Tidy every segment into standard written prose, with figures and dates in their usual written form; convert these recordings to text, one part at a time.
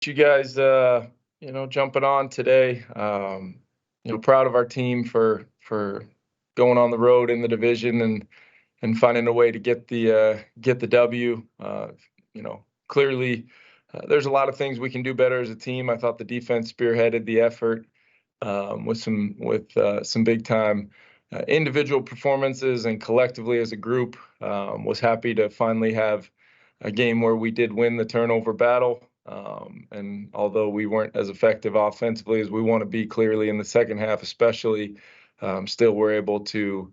You guys, jumping on today. Proud of our team for going on the road in the division and finding a way to get the W. Clearly, there's a lot of things we can do better as a team. I thought the defense spearheaded the effort with some big time individual performances, and collectively as a group, was happy to finally have a game where we did win the turnover battle. And although we weren't as effective offensively as we want to be, clearly in the second half, especially, still we're able to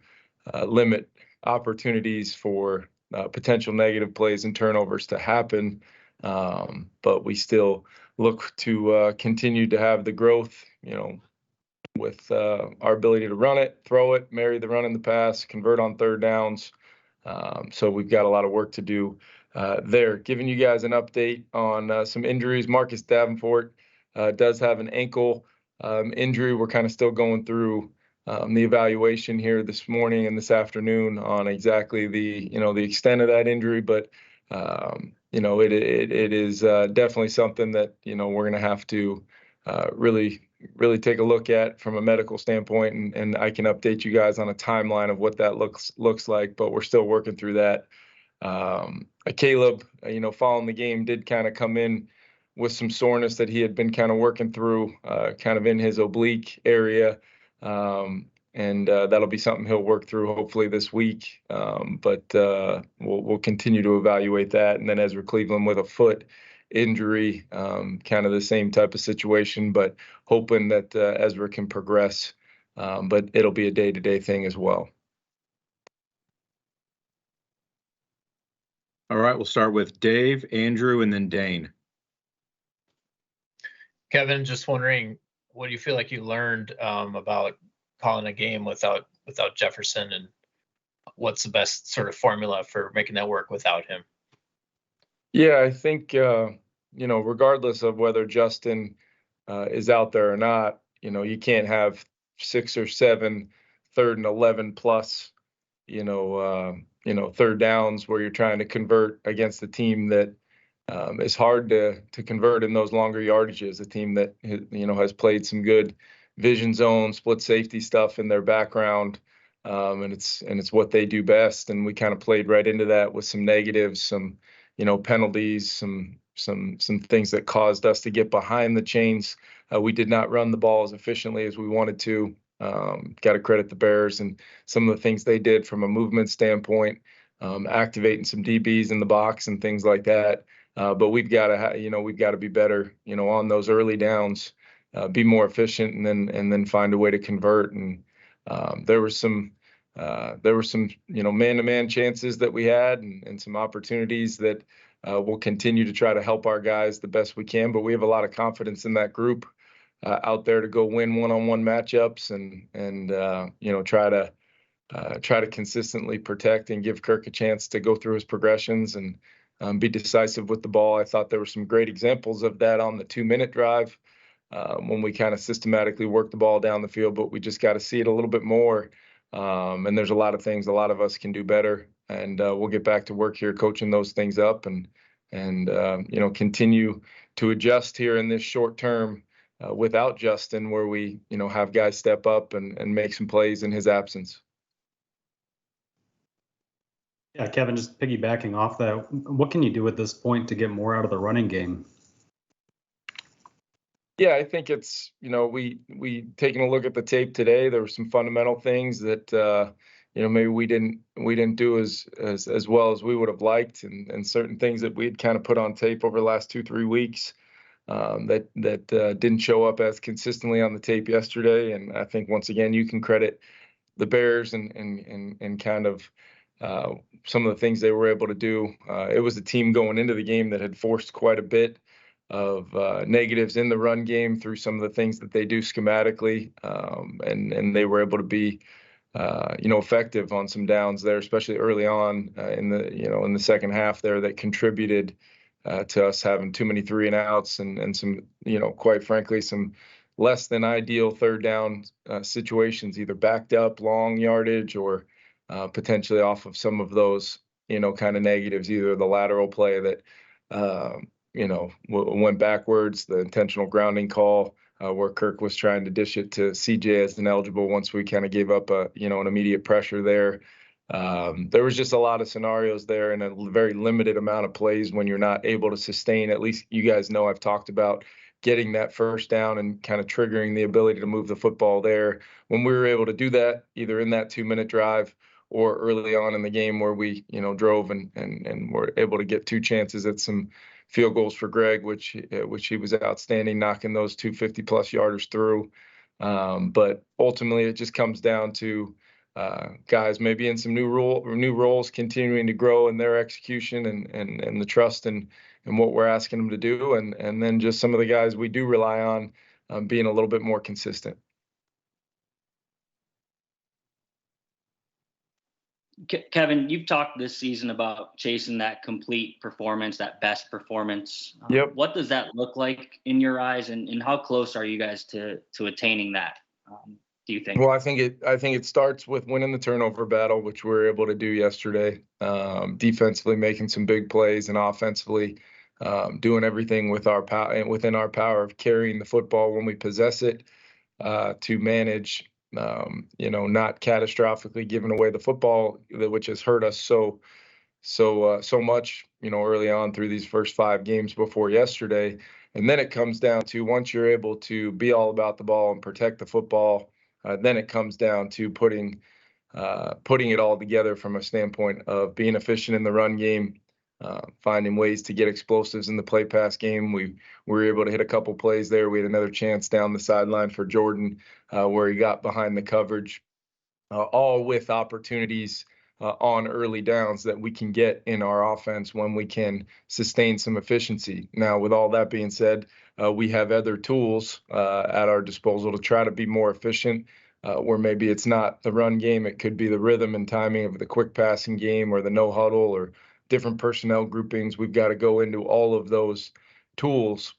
limit opportunities for potential negative plays and turnovers to happen. But we still look to continue to have the growth, with our ability to run it, throw it, marry the run in the pass, convert on third downs. So we've got a lot of work to do there. Giving you guys an update on some injuries. Marcus Davenport does have an ankle injury. We're kind of still going through the evaluation here this morning and this afternoon on exactly the extent of that injury, but it is definitely something that we're going to have to really take a look at from a medical standpoint, and I can update you guys on a timeline of what that looks like, but we're still working through that. Caleb, following the game, did kind of come in with some soreness that he had been kind of working through, kind of in his oblique area. And that'll be something he'll work through hopefully this week. But we'll continue to evaluate that. And then Ezra Cleveland with a foot injury, kind of the same type of situation, but hoping that Ezra can progress. But it'll be a day-to-day thing as well. All right, we'll start with Dave, Andrew, and then Dane. Kevin, just wondering, what do you feel like you learned about calling a game without Jefferson, and what's the best sort of formula for making that work without him? Yeah, I think, regardless of whether Justin is out there or not, you can't have 6 or 7 3rd and 11 plus, third downs where you're trying to convert against a team that is hard to convert in those longer yardages, a team that, has played some good vision zone, split safety stuff in their background. And it's what they do best. And we kind of played right into that with some negatives, some, penalties, some things that caused us to get behind the chains. We did not run the ball as efficiently as we wanted to. Got to credit the Bears and some of the things they did from a movement standpoint, activating some DBs in the box and things like that. But we've got to be better, on those early downs, be more efficient, and then find a way to convert. And there were some man-to-man chances that we had, and some opportunities that we'll continue to try to help our guys the best we can. But we have a lot of confidence in that group out there to go win one-on-one matchups and try to consistently protect and give Kirk a chance to go through his progressions and be decisive with the ball. I thought there were some great examples of that on the 2-minute drive when we kind of systematically worked the ball down the field, but we just got to see it a little bit more. And there's a lot of things a lot of us can do better, and we'll get back to work here coaching those things up and continue to adjust here in this short term without Justin, where we have guys step up and make some plays in his absence. Yeah, Kevin, just piggybacking off that, what can you do at this point to get more out of the running game? Yeah, I think it's, we taking a look at the tape today, there were some fundamental things that, maybe we didn't do as well as we would have liked, and certain things that we'd kind of put on tape over the last 2-3 weeks that didn't show up as consistently on the tape yesterday. And I think once again, you can credit the Bears and kind of some of the things they were able to do. It was a team going into the game that had forced quite a bit of negatives in the run game through some of the things that they do schematically, and they were able to be effective on some downs there, especially early on in the second half there, that contributed to us having too many 3-and-outs and some, quite frankly, some less than ideal third down situations, either backed up long yardage or potentially off of some of those, kind of negatives, either the lateral play that went backwards, the intentional grounding call, where Kirk was trying to dish it to CJ as ineligible once we kind of gave up an immediate pressure there. There was just a lot of scenarios there and a very limited amount of plays when you're not able to sustain. At least you guys know I've talked about getting that first down and kind of triggering the ability to move the football there. When we were able to do that, either in that 2-minute drive or early on in the game where we, drove and were able to get 2 chances at some field goals for Greg, which he was outstanding, knocking those 250-plus yarders through. But ultimately, it just comes down to guys maybe in some new roles continuing to grow in their execution and the trust and what we're asking them to do, and then just some of the guys we do rely on being a little bit more consistent. Kevin, you've talked this season about chasing that complete performance, that best performance. Yep. What does that look like in your eyes, and how close are you guys to attaining that? Do you think? Well, I think it starts with winning the turnover battle, which we were able to do yesterday. Defensively making some big plays, and offensively doing everything within our power of carrying the football when we possess it, to manage not catastrophically giving away the football, which has hurt us so much, early on through these first 5 games before yesterday. And then it comes down to, once you're able to be all about the ball and protect the football, then it comes down to putting it all together from a standpoint of being efficient in the run game, finding ways to get explosives in the play pass game. We were able to hit a couple plays there. We had another chance down the sideline for Jordan, where he got behind the coverage, all with opportunities on early downs that we can get in our offense when we can sustain some efficiency. Now, with all that being said, we have other tools at our disposal to try to be more efficient, where maybe it's not the run game. It could be the rhythm and timing of the quick passing game, or the no huddle, or different personnel groupings. We've got to go into all of those tools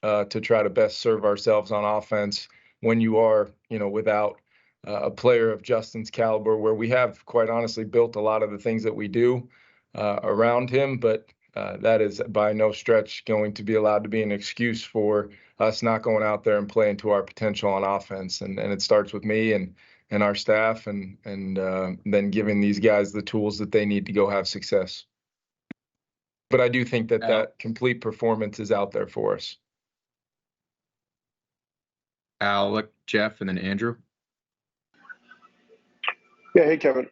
to try to best serve ourselves on offense when you are, without a player of Justin's caliber, where we have, quite honestly, built a lot of the things that we do around him. But that is by no stretch going to be allowed to be an excuse for us not going out there and playing to our potential on offense. And it starts with me and our staff, and then giving these guys the tools that they need to go have success. But I do think that complete performance is out there for us. Alec, Jeff, and then Andrew. Yeah, hey Kevin.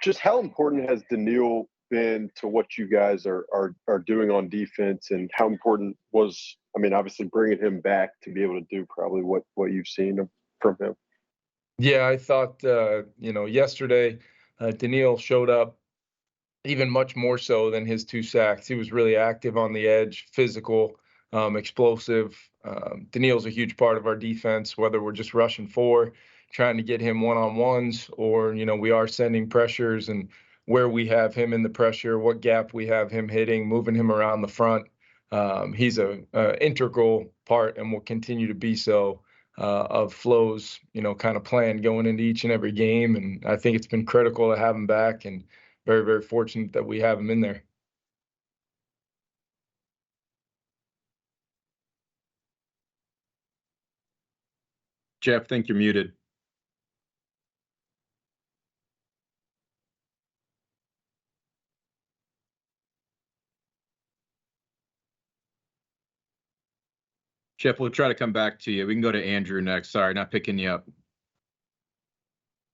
Just how important has Daniil been to what you guys are doing on defense, and how important was, obviously bringing him back to be able to do probably what you've seen from him? Yeah, I thought yesterday Daniil showed up even much more so than his 2 sacks. He was really active on the edge, physical, explosive. Daniil's a huge part of our defense, whether we're just rushing 4, trying to get him one-on-ones, or, we are sending pressures, and where we have him in the pressure, what gap we have him hitting, moving him around the front. He's a integral part, and will continue to be so, of Flo's, kind of plan going into each and every game. And I think it's been critical to have him back, and very, very fortunate that we have him in there. Jeff, I think you're muted. Jeff, we'll try to come back to you. We can go to Andrew next. Sorry, not picking you up.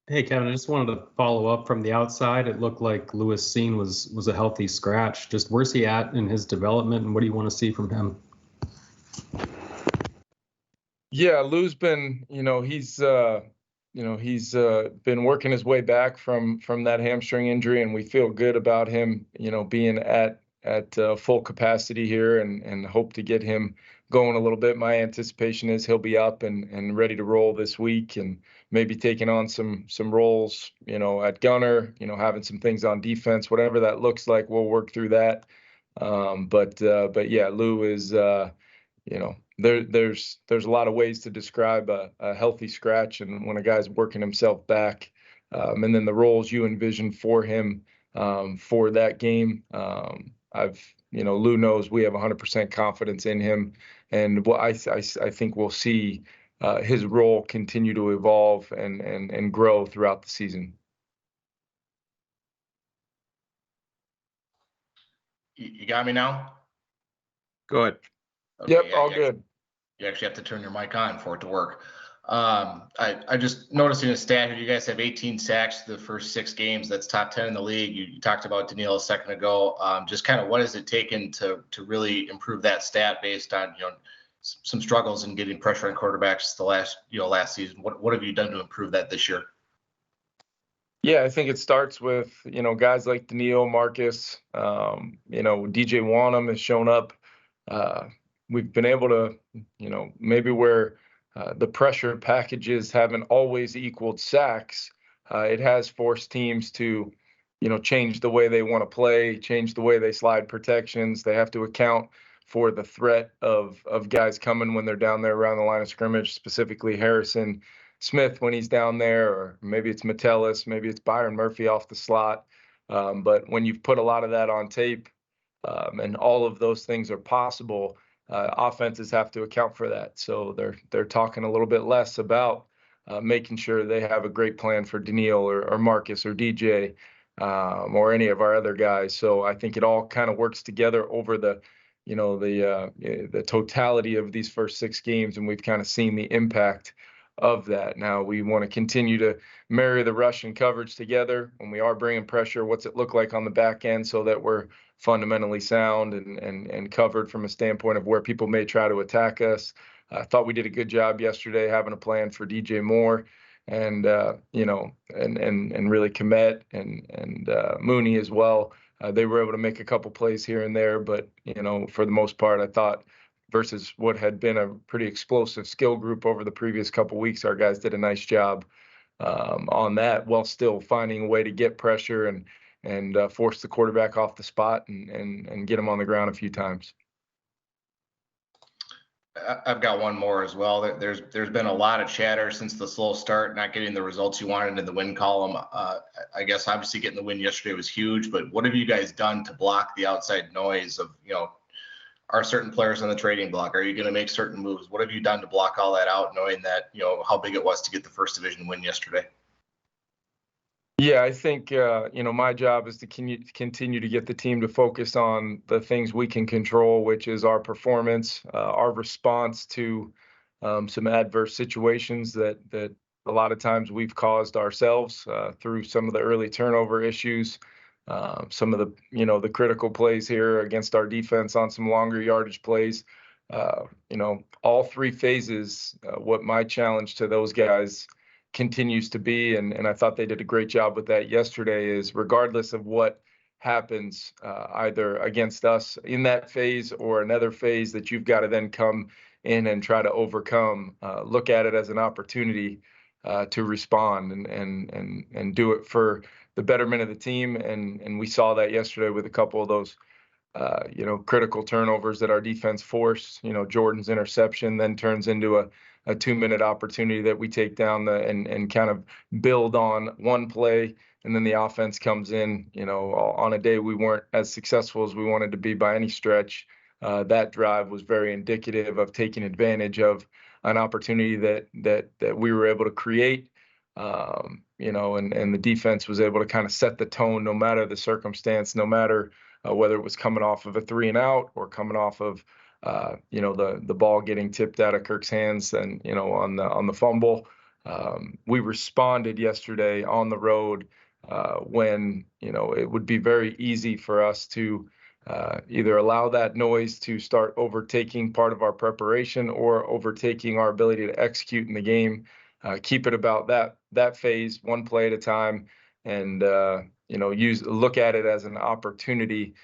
Hey, Kevin, I just wanted to follow up from the outside. It looked like Lewis Cine was a healthy scratch. Just where's he at in his development, and what do you want to see from him? Yeah, Lou's been, he's been working his way back from that hamstring injury, and we feel good about him, being at full capacity here, and hope to get him going a little bit. My anticipation is he'll be up and ready to roll this week, and maybe taking on some roles, at gunner, having some things on defense, whatever that looks like, we'll work through that. But yeah, Lou is, there's a lot of ways to describe a healthy scratch, and when a guy's working himself back, and then the roles you envision for him, for that game, Lou knows we have 100% confidence in him, and I think we'll see his role continue to evolve and grow throughout the season. You got me now? Go ahead. Okay, Yep, yeah, all good. You actually have to turn your mic on for it to work. I just noticed in a stat here, you guys have 18 sacks the first 6 games. That's top 10 in the league. You talked about Daniil a second ago. Just kind of what has it taken to really improve that stat based on some struggles in getting pressure on quarterbacks the last season? What have you done to improve that this year? Yeah, I think it starts with, guys like Daniil, Marcus, DJ Wanham has shown up. We've been able to, maybe where the pressure packages haven't always equaled sacks, it has forced teams to, change the way they want to play, change the way they slide protections. They have to account for the threat of guys coming when they're down there around the line of scrimmage, specifically Harrison Smith when he's down there, or maybe it's Metellus, maybe it's Byron Murphy off the slot. But when you've put a lot of that on tape, and all of those things are possible, offenses have to account for that. So they're talking a little bit less about making sure they have a great plan for Daniil or Marcus or DJ, or any of our other guys. So I think it all kind of works together over the totality of these first 6 games, and we've kind of seen the impact of that. Now we want to continue to marry the rush and coverage together. When we are bringing pressure, what's it look like on the back end so that we're fundamentally sound and covered from a standpoint of where people may try to attack us. I thought we did a good job yesterday having a plan for DJ Moore and really Komet and Mooney as well. They were able to make a couple plays here and there, but for the most part, I thought versus what had been a pretty explosive skill group over the previous couple weeks, our guys did a nice job on that, while still finding a way to get pressure and force the quarterback off the spot and get him on the ground a few times. I've got one more as well. There's been a lot of chatter since the slow start, not getting the results you wanted in the win column. I guess obviously getting the win yesterday was huge, but what have you guys done to block the outside noise of, are certain players on the trading block? Are you going to make certain moves? What have you done to block all that out, knowing that, how big it was to get the first division win yesterday? Yeah, I think, my job is to continue to get the team to focus on the things we can control, which is our performance, our response to some adverse situations that a lot of times we've caused ourselves through some of the early turnover issues, some of the critical plays here against our defense on some longer yardage plays. All 3 phases, what my challenge to those guys continues to be, and I thought they did a great job with that yesterday, is regardless of what happens either against us in that phase or another phase that you've got to then come in and try to overcome, look at it as an opportunity to respond and do it for the betterment of the team. And we saw that yesterday with a couple of those critical turnovers that our defense forced. Jordan's interception then turns into a 2-minute opportunity that we take down and kind of build on one play. And then the offense comes in, on a day we weren't as successful as we wanted to be by any stretch. That drive was very indicative of taking advantage of an opportunity that we were able to create, and the defense was able to kind of set the tone no matter the circumstance, no matter whether it was coming off of a 3 and out or coming off of the ball getting tipped out of Kirk's hands and on the fumble. We responded yesterday on the road when it would be very easy for us to either allow that noise to start overtaking part of our preparation or overtaking our ability to execute in the game. Keep it about that phase, one play at a time, and look at it as an opportunity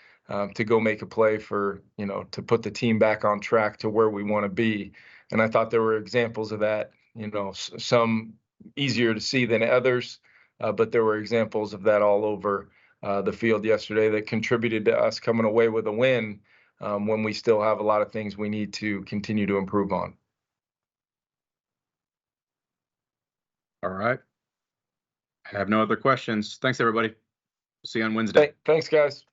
to go make a play for, to put the team back on track to where we want to be. And I thought there were examples of that, some easier to see than others, but there were examples of that all over the field yesterday that contributed to us coming away with a win when we still have a lot of things we need to continue to improve on. All right. I have no other questions. Thanks, everybody. See you on Wednesday. Thanks, guys.